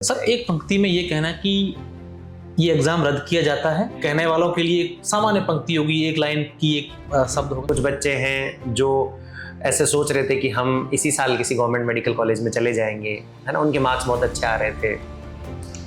Sir एक पंक्ति में ये कहना कि ये एग्जाम रद्द किया जाता है, कहने वालों के लिए एक सामान्य पंक्ति होगी, एक लाइन की एक शब्द होगा। कुछ बच्चे हैं जो ऐसे सोच रहे थे कि हम इसी साल किसी गवर्नमेंट मेडिकल कॉलेज में चले जाएंगे, है ना, उनके मार्क्स बहुत अच्छे आ रहे थे।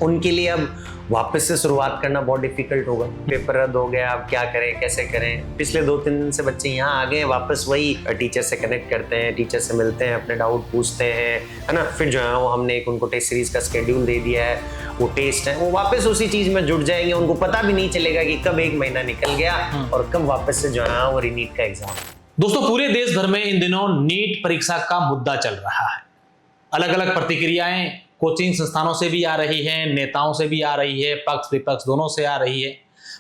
उनके लिए अब वापस से शुरुआत करना बहुत डिफिकल्ट होगा। पेपर रद्द हो गया, अब क्या करें, कैसे करें। पिछले 2-3 दिन से बच्चे यहाँ आ गए, वापस वही टीचर से कनेक्ट करते हैं, टीचर से मिलते हैं, अपने डाउट पूछते हैं, है ना। फिर जो है वो हमने एक उनको टेस्ट सीरीज का शेड्यूल दे दिया है, वो टेस्ट है, वो वापस उसी चीज में जुड़ जाएंगे। उनको पता भी नहीं चलेगा कि कब 1 महीना निकल गया और कब वापस से जो है वो रीनीट का एग्जाम। दोस्तों, पूरे देश भर में इन दिनों नीट परीक्षा का मुद्दा चल रहा है। अलग अलग प्रतिक्रियाएं कोचिंग संस्थानों से भी आ रही हैं, नेताओं से भी आ रही है, पक्ष विपक्ष दोनों से आ रही है।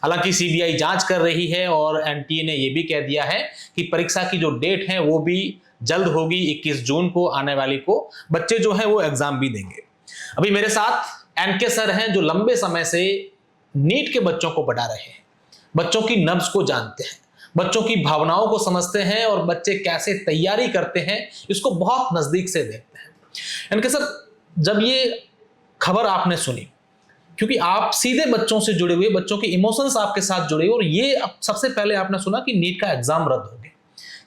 हालांकि सीबीआई जांच कर रही है और एनटीए ने यह भी कह दिया है कि परीक्षा की जो डेट है वो भी जल्द होगी, 21 जून को आने वाली को बच्चे जो है वो एग्जाम भी देंगे। अभी मेरे साथ एनके सर हैं जो लंबे समय से नीट के बच्चों को पढ़ा रहे हैं, बच्चों की नब्ज को जानते हैं, बच्चों की भावनाओं को समझते हैं और बच्चे कैसे तैयारी करते हैं इसको बहुत नजदीक से देखते हैं। एनके सर, जब ये खबर आपने सुनी, क्योंकि आप सीधे बच्चों से जुड़े हुए, बच्चों के इमोशंस आपके साथ जुड़े हुए, और ये सबसे पहले आपने सुना कि नीट का एग्जाम रद्द हो गया,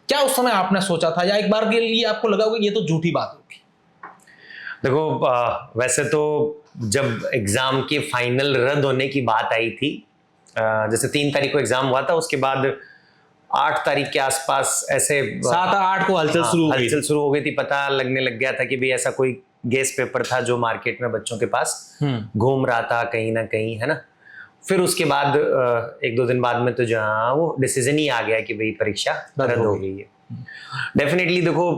क्या उस समय आपने सोचा था या एक बार के लिए आपको लगा होगा ये तो झूठी बात होगी? देखो, वैसे तो जब एग्जाम के फाइनल रद्द होने की बात आई थी, जैसे 3 तारीख को एग्जाम हुआ था, उसके बाद 8 तारीख के आसपास ऐसे 7-8 को हलचल शुरू हो गई थी। पता लगने लग गया था कि भाई ऐसा कोई गेस पेपर था जो मार्केट में बच्चों के पास घूम रहा था कहीं ना कहीं, है ना। फिर उसके बाद 1-2 दिन बाद में तो जहाँ वो डिसीजन ही आ गया कि भाई परीक्षा रद्द हो गई है। डेफिनेटली देखो,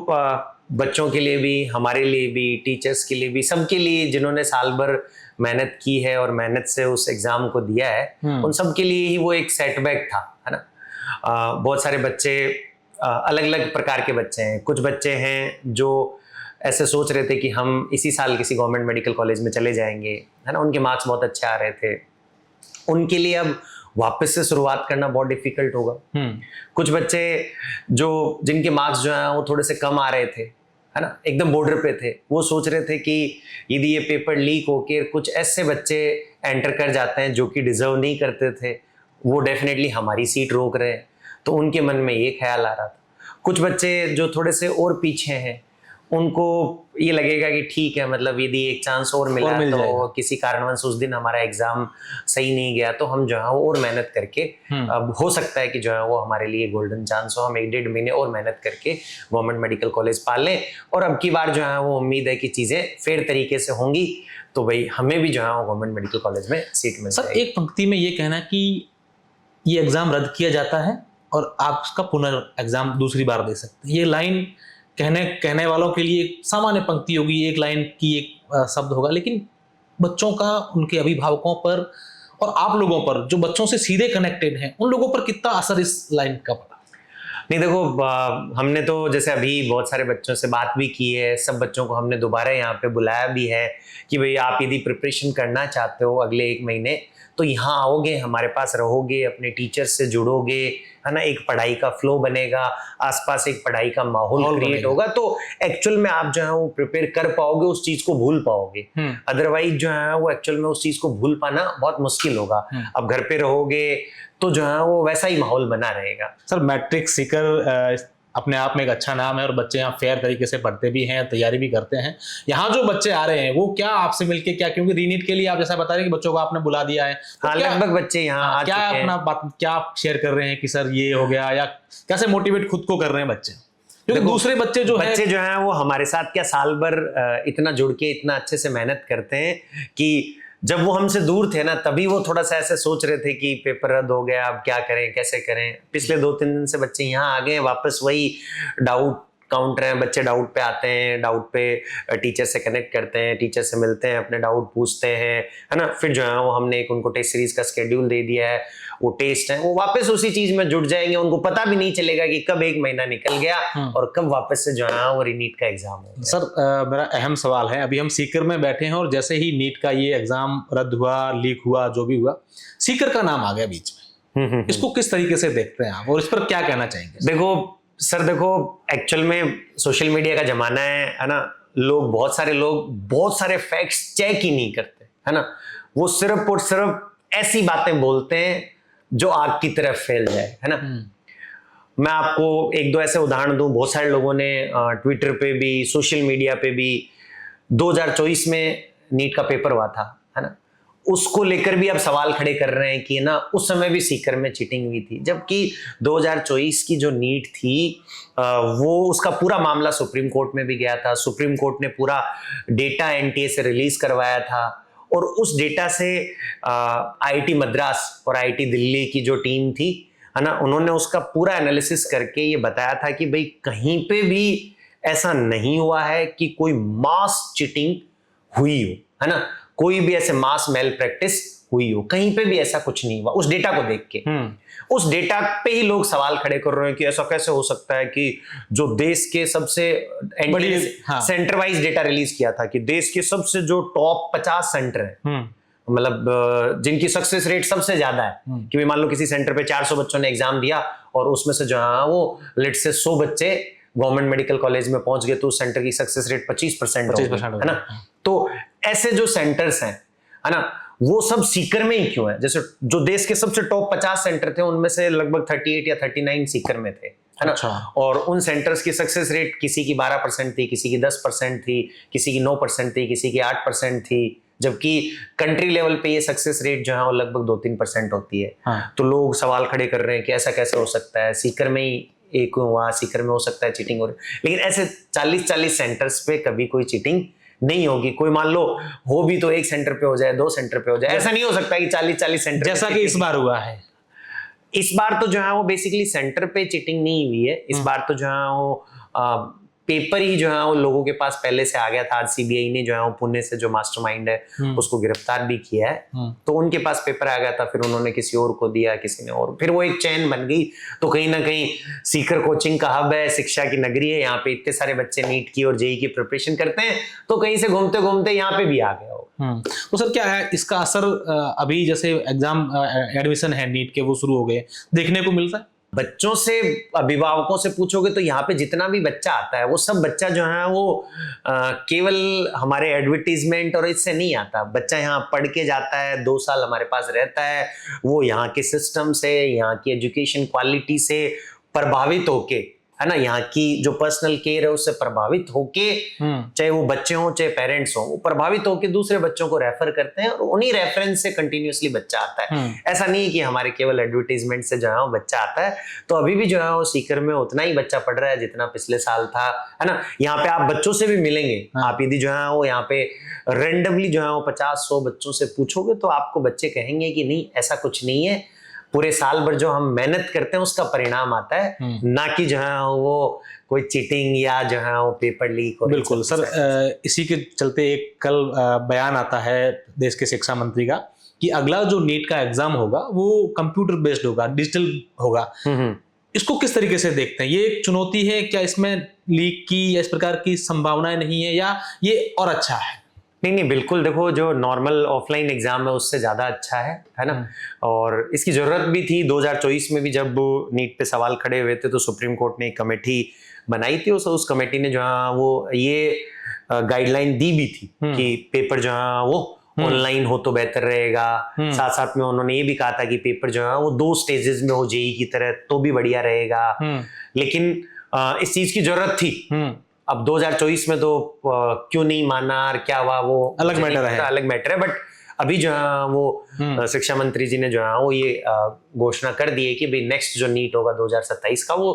बच्चों के लिए भी, हमारे लिए भी, टीचर्स के लिए भी, सबके लिए जिन्होंने साल भर मेहनत की है और मेहनत से उस एग्जाम को दिया है, उन सब के लिए ही वो एक सेटबैक था, है ना। बहुत सारे बच्चे, अलग अलग प्रकार के बच्चे हैं। कुछ बच्चे हैं जो ऐसे सोच रहे थे कि हम इसी साल किसी गवर्नमेंट मेडिकल कॉलेज में चले जाएंगे, है ना, उनके मार्क्स बहुत अच्छे आ रहे थे। उनके लिए अब वापस से शुरुआत करना बहुत डिफिकल्ट होगा। कुछ बच्चे जो जिनके मार्क्स जो है वो थोड़े से कम आ रहे थे, है ना, एकदम बॉर्डर पे थे, वो सोच रहे थे कि यदि ये पेपर लीक होके कुछ ऐसे बच्चे एंटर कर जाते हैं जो कि डिजर्व नहीं करते थे, वो डेफिनेटली हमारी सीट रोक रहे हैं, तो उनके मन में ये ख्याल आ रहा था। कुछ बच्चे जो थोड़े से और पीछे हैं, उनको ये लगेगा कि ठीक है, मतलब यदि एक चांस और मिला तो किसी कारणवश उस दिन हमारा एग्जाम सही नहीं गया तो हम जो है वो और मेहनत करके, अब हो सकता है कि जो है वो हमारे लिए गोल्डन चांस हो, हम 1-1.5 महीने और मेहनत करके गवर्नमेंट मेडिकल कॉलेज पा लें और अब की बार जो है वो उम्मीद है कि चीजें फेयर तरीके से होंगी, तो भाई हमें भी जो है वो गवर्नमेंट मेडिकल कॉलेज में सीट मिल जाएगी। सर एक पंक्ति में ये कहना कि ये एग्जाम रद्द किया जाता है और आप उसका पुनर्एग्जाम दूसरी बार दे सकते हैं, ये लाइन कहने वालों के लिए एक सामान्य पंक्ति होगी, एक लाइन की एक शब्द होगा, लेकिन बच्चों का, उनके अभिभावकों पर और आप लोगों पर जो बच्चों से सीधे कनेक्टेड हैं, उन लोगों पर कितना असर इस लाइन का पड़ा? नहीं देखो, हमने तो जैसे अभी बहुत सारे बच्चों से बात भी की है, सब बच्चों को हमने दोबारा यहाँ पे बुलाया भी है कि भाई आप यदि प्रिपरेशन करना चाहते हो अगले 1 महीने, तो यहाँ आओगे, हमारे पास रहोगे, अपने टीचर्स से जुड़ोगे, है ना, एक पढ़ाई का फ्लो बनेगा, आसपास एक पढ़ाई का माहौल क्रिएट होगा, तो एक्चुअल में आप जो है वो प्रिपेयर कर पाओगे, उस चीज को भूल पाओगे। अदरवाइज जो है वो एक्चुअल में उस चीज को भूल पाना बहुत मुश्किल होगा। अब घर पे रहोगे तो जो है वो वैसा ही माहौल बना रहेगा। सर मैट्रिक सीकर अपने आप में एक अच्छा नाम है और बच्चे यहाँ फेयर तरीके से पढ़ते भी हैं, तैयारी भी करते हैं। यहाँ जो बच्चे आ रहे हैं वो क्या आपसे मिलके, क्या, क्योंकि रीनीट के लिए आप जैसा बता रहे हैं कि बच्चों को आपने बुला दिया है, तो लगभग बच्चे यहाँ क्या अपना बात क्या शेयर कर रहे हैं कि सर ये हो गया, या कैसे मोटिवेट खुद को कर रहे हैं बच्चे? क्योंकि दूसरे बच्चे जो हैं वो हमारे साथ क्या साल भर इतना जुड़ के इतना अच्छे से मेहनत करते हैं कि जब वो हमसे दूर थे ना, तभी वो थोड़ा सा ऐसे सोच रहे थे कि पेपर रद्द हो गया, अब क्या करें, कैसे करें। पिछले 2-3 दिन से बच्चे यहाँ आ गए, वापस वही डाउट काउंटर है, बच्चे डाउट पे आते हैं, डाउट पे टीचर से कनेक्ट करते हैं, टीचर से मिलते हैं, अपने डाउट पूछते हैं, है ना। फिर जो है वो हमने एक उनको टेस्ट सीरीज का शेड्यूल दे दिया है, वो टेस्ट है, वो वापस उसी चीज में जुड़ जाएंगे। उनको पता भी नहीं चलेगा कि कब 1 महीना निकल गया और कब वापस से जो है वो रीनीट का एग्जाम हो। सर मेरा अहम सवाल है, अभी हम सीकर में बैठे हैं और जैसे ही नीट का ये एग्जाम रद्द हुआ, लीक हुआ, जो भी हुआ, सीकर का नाम आ गया बीच में, इसको किस तरीके से देखते हैं आप और इस पर क्या कहना चाहेंगे? देखो, एक्चुअल में सोशल मीडिया का जमाना है ना, लोग, बहुत सारे लोग बहुत सारे फैक्ट्स चेक ही नहीं करते, है ना। वो सिर्फ और सिर्फ ऐसी बातें बोलते हैं जो आग की तरह फैल जाए, है ना। मैं आपको एक दो ऐसे उदाहरण दूं। बहुत सारे लोगों ने ट्विटर पे भी, सोशल मीडिया पे भी 2024 में नीट का पेपर हुआ था, है ना, उसको लेकर भी अब सवाल खड़े कर रहे हैं कि ना उस समय भी सीकर में चीटिंग हुई थी, जबकि 2024 की जो नीट थी वो उसका पूरा मामला सुप्रीम कोर्ट में भी गया था। सुप्रीम कोर्ट ने पूरा डेटा एनटीए से रिलीज करवाया था और उस डेटा से आईआईटी मद्रास और आईआईटी दिल्ली की जो टीम थी, है ना, उन्होंने उसका पूरा एनालिसिस करके ये बताया था कि भाई कहीं पे भी ऐसा नहीं हुआ है कि कोई मास चीटिंग हुई हो, है ना, कोई भी ऐसे मास मेल प्रैक्टिस हुई हो, कहीं पे भी ऐसा कुछ नहीं हुआ। उस डेटा को देख के, उस डेटा पे ही लोग सवाल खड़े कर रहे हैं कि ऐसा कैसे हो सकता है कि जो देश के सबसे सेंटर वाइज डेटा रिलीज किया था कि देश के सबसे जो टॉप 50 सेंटर है, मतलब जिनकी सक्सेस रेट सबसे ज्यादा है, कि मान लो किसी सेंटर पे 400 बच्चों ने एग्जाम दिया और उसमें से जो है वो लेट से 100 बच्चे गवर्नमेंट मेडिकल कॉलेज में पहुंच गए, तो उस सेंटर की सक्सेस रेट 25% है ना। तो ऐसे जो सेंटर्स हैं, है ना, वो सब सीकर में ही क्यों है? जैसे जो देश के सबसे टॉप 50 सेंटर थे उनमें से लगभग 38 या 39 सीकर में थे, है ना। अच्छा। और उन सेंटर्स की सक्सेस रेट किसी की 12% थी, किसी की 10% थी, किसी की 9% थी, किसी की 8% थी, जबकि कंट्री लेवल पे ये सक्सेस रेट जो है वो लगभग 2-3% होती है। हाँ। तो लोग सवाल खड़े कर रहे हैं कि ऐसा कैसे हो सकता है, सीकर में ही एक हुआ, सीकर में हो सकता है चीटिंग हो रही, लेकिन ऐसे 40-40 सेंटर्स पे कभी कोई चीटिंग नहीं होगी। कोई मान लो हो भी तो एक सेंटर पे हो जाए, 2 सेंटर पे हो जाए, ऐसा नहीं हो सकता कि 40-40 सेंटर, जैसा कि इस बार हुआ है। इस बार तो जो है वो बेसिकली सेंटर पे चीटिंग नहीं हुई है, इस बार तो जो है वो पेपर ही जो है वो लोगों के पास पहले से आ गया था। आज सीबीआई ने जो है वो पुणे से जो मास्टरमाइंड है उसको गिरफ्तार भी किया है, तो उनके पास पेपर आ गया था, फिर उन्होंने किसी और को दिया, किसी ने और, फिर वो एक चैन बन गई। तो कहीं ना कहीं सीकर कोचिंग का हब है, शिक्षा की नगरी है, यहाँ पे इतने सारे बच्चे नीट की और जेई की प्रिपरेशन करते हैं, तो कहीं से घूमते घूमते यहाँ पे भी आ गया हो। तो सर क्या है इसका असर? अभी जैसे एग्जाम एडमिशन है नीट के वो शुरू हो गए, देखने को मिलता है। बच्चों से, अभिभावकों से पूछोगे तो यहाँ पे जितना भी बच्चा आता है वो सब बच्चा जो है वो केवल हमारे एडवर्टीजमेंट और इससे नहीं आता। बच्चा यहाँ पढ़ के जाता है, 2 साल हमारे पास रहता है, वो यहाँ के सिस्टम से, यहाँ की एजुकेशन क्वालिटी से प्रभावित होके, है ना, यहाँ की जो पर्सनल केयर है उससे प्रभावित होके, चाहे वो बच्चे हों चाहे पेरेंट्स हों, वो प्रभावित होके दूसरे बच्चों को रेफर करते हैं और उन्हीं रेफरेंस से कंटिन्यूअसली बच्चा आता है। ऐसा नहीं है कि हमारे केवल एडवर्टाइजमेंट से जो है वो बच्चा आता है। तो अभी भी जो है वो सीकर में उतना ही बच्चा पढ़ रहा है जितना पिछले साल था, है ना। यहाँ पे आप बच्चों से भी मिलेंगे, आप यदि जो है वो यहाँ पे रेंडमली जो है वो 50-100 बच्चों से पूछोगे तो आपको बच्चे कहेंगे कि नहीं, ऐसा कुछ नहीं है, पूरे साल भर जो हम मेहनत करते हैं उसका परिणाम आता है, ना कि जो है वो कोई चीटिंग या जो है वो पेपर लीक। बिल्कुल सर, इसी के चलते एक कल बयान आता है देश के शिक्षा मंत्री का कि अगला जो नीट का एग्जाम होगा वो कंप्यूटर बेस्ड होगा, डिजिटल होगा। इसको किस तरीके से देखते हैं? ये एक चुनौती है क्या? इसमें लीक की या इस प्रकार की संभावनाएं नहीं है, या ये और अच्छा है? नहीं, बिल्कुल, देखो जो नॉर्मल ऑफलाइन एग्जाम है उससे ज्यादा अच्छा है ना। और इसकी जरूरत भी थी। 2024 में भी जब नीट पे सवाल खड़े हुए थे तो सुप्रीम कोर्ट ने एक कमेटी बनाई थी, उस कमेटी ने जो है वो ये गाइडलाइन दी भी थी कि पेपर जो है वो ऑनलाइन हो तो बेहतर रहेगा। साथ साथ में उन्होंने ये भी कहा था कि पेपर जो है वो 2 स्टेजेस में हो जेई की तरह तो भी बढ़िया रहेगा। लेकिन इस चीज की जरूरत थी। अब 2024 में तो क्यों नहीं माना और क्या हुआ वो अलग मैटर है, बट अभी जो है वो शिक्षा मंत्री जी ने जो है वो ये घोषणा कर दी है कि भाई नेक्स्ट जो नीट होगा 2027 का वो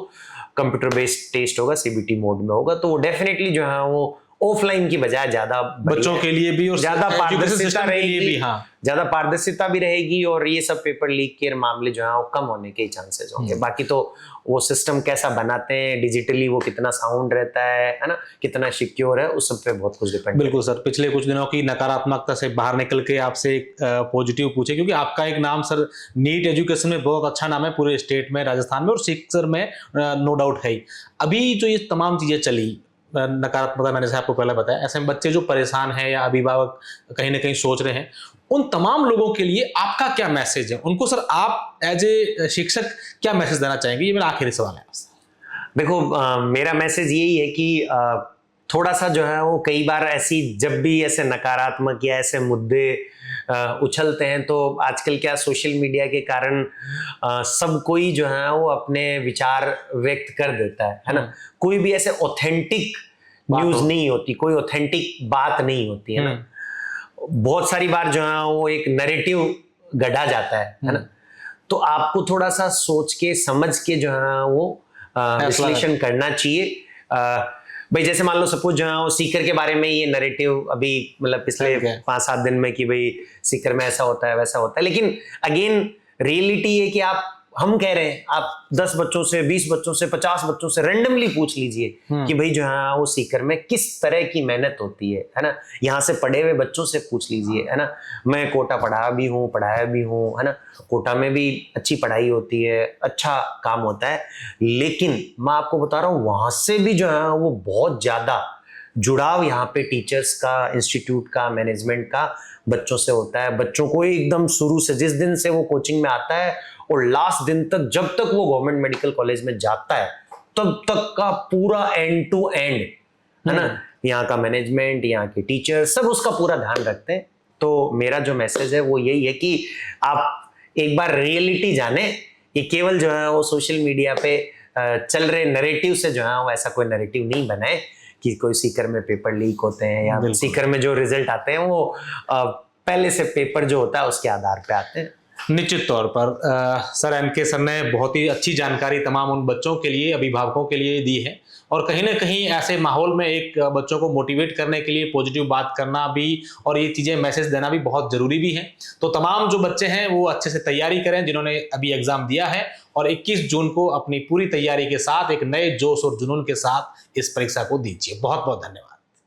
कंप्यूटर बेस्ड टेस्ट होगा, सीबीटी मोड में होगा। तो वो डेफिनेटली जो है वो ऑफलाइन की बजाय ज्यादा बच्चों के लिए भी और ज्यादा पारदर्शिता रहेगी, ज्यादा पारदर्शिता भी रहेगी, और ये सब पेपर लीक के मामले जो है वो कम होने के चांसेस होंगे। बाकी तो वो सिस्टम कैसा बनाते हैं डिजिटली, वो कितना साउंड रहता है ना, कितना सिक्योर है, उस सब पे बहुत कुछ डिपेंड। बिल्कुल सर, पिछले कुछ दिनों की नकारात्मकता से बाहर निकल के आपसे एक पॉजिटिव पूछे, क्योंकि आपका एक नाम सर नीट एजुकेशन में बहुत अच्छा नाम है पूरे स्टेट में, राजस्थान में और सिक्सर में नो डाउट है। अभी जो ये तमाम चीजें चली नकारात्मकता, मैंने से आपको पहले बताया, ऐसे में बच्चे जो परेशान हैं या अभिभावक कहीं ना कहीं सोच रहे हैं, उन तमाम लोगों के लिए आपका क्या मैसेज है? उनको सर आप एज ए शिक्षक क्या मैसेज देना चाहेंगे? ये मेरा आखिरी सवाल है आपसे। देखो, मेरा मैसेज यही है कि थोड़ा सा जो है वो कई बार ऐसी जब भी ऐसे नकारात्मक या ऐसे मुद्दे उछलते हैं तो आजकल क्या सोशल मीडिया के कारण सब कोई जो है वो अपने विचार व्यक्त कर देता है ना। कोई भी ऐसे ऑथेंटिक न्यूज नहीं होती, कोई ऑथेंटिक बात नहीं होती है ना। बहुत सारी बार जो है वो एक नैरेटिव गढ़ा जाता है ना। तो आपको थोड़ा सा सोच के समझ के जो है वो विश्लेषण करना चाहिए। भाई जैसे मान लो सपोज जो है वो सीकर के बारे में ये नैरेटिव अभी मतलब पिछले 5-7 दिन में कि भाई सीकर में ऐसा होता है वैसा होता है, लेकिन अगेन रियलिटी है कि हम कह रहे हैं आप 10 बच्चों से 20 बच्चों से 50 बच्चों से रैंडमली पूछ लीजिए कि भाई जो है वो सीकर में किस तरह की मेहनत होती है ना। यहाँ से पढ़े हुए बच्चों से पूछ लीजिए है ना। मैं कोटा पढ़ाया भी हूँ है ना। कोटा में भी अच्छी पढ़ाई होती है, अच्छा काम होता है, लेकिन मैं आपको बता रहा हूँ वहां से भी जो है वो बहुत ज्यादा जुड़ाव यहाँ पे टीचर्स का, इंस्टीट्यूट का, मैनेजमेंट का बच्चों से होता है। बच्चों को एकदम शुरू से जिस दिन से वो कोचिंग में आता है और लास्ट दिन तक जब तक वो गवर्नमेंट मेडिकल कॉलेज में जाता है तब तक का पूरा एंड टू एंड है ना। यहाँ का मैनेजमेंट, यहाँ के टीचर सब उसका पूरा ध्यान रखते हैं। तो मेरा जो मैसेज है वो यही है कि आप एक बार रियलिटी जाने। ये केवल जो है वो सोशल मीडिया पे चल रहे नैरेटिव से जो है वो ऐसा कोई नैरेटिव नहीं बनाए कि कोई सीकर में पेपर लीक होते हैं या सीकर में जो रिजल्ट आते हैं वो पहले से पेपर जो होता है उसके आधार पे आते हैं। निश्चित तौर पर सर एनके सर ने बहुत ही अच्छी जानकारी तमाम उन बच्चों के लिए, अभिभावकों के लिए दी है। और कहीं ना कहीं ऐसे माहौल में एक बच्चों को मोटिवेट करने के लिए पॉजिटिव बात करना भी और ये चीज़ें मैसेज देना भी बहुत ज़रूरी भी है। तो तमाम जो बच्चे हैं वो अच्छे से तैयारी करें जिन्होंने अभी एग्ज़ाम दिया है, और 21 जून को अपनी पूरी तैयारी के साथ एक नए जोश और जुनून के साथ इस परीक्षा को दीजिए। बहुत बहुत धन्यवाद।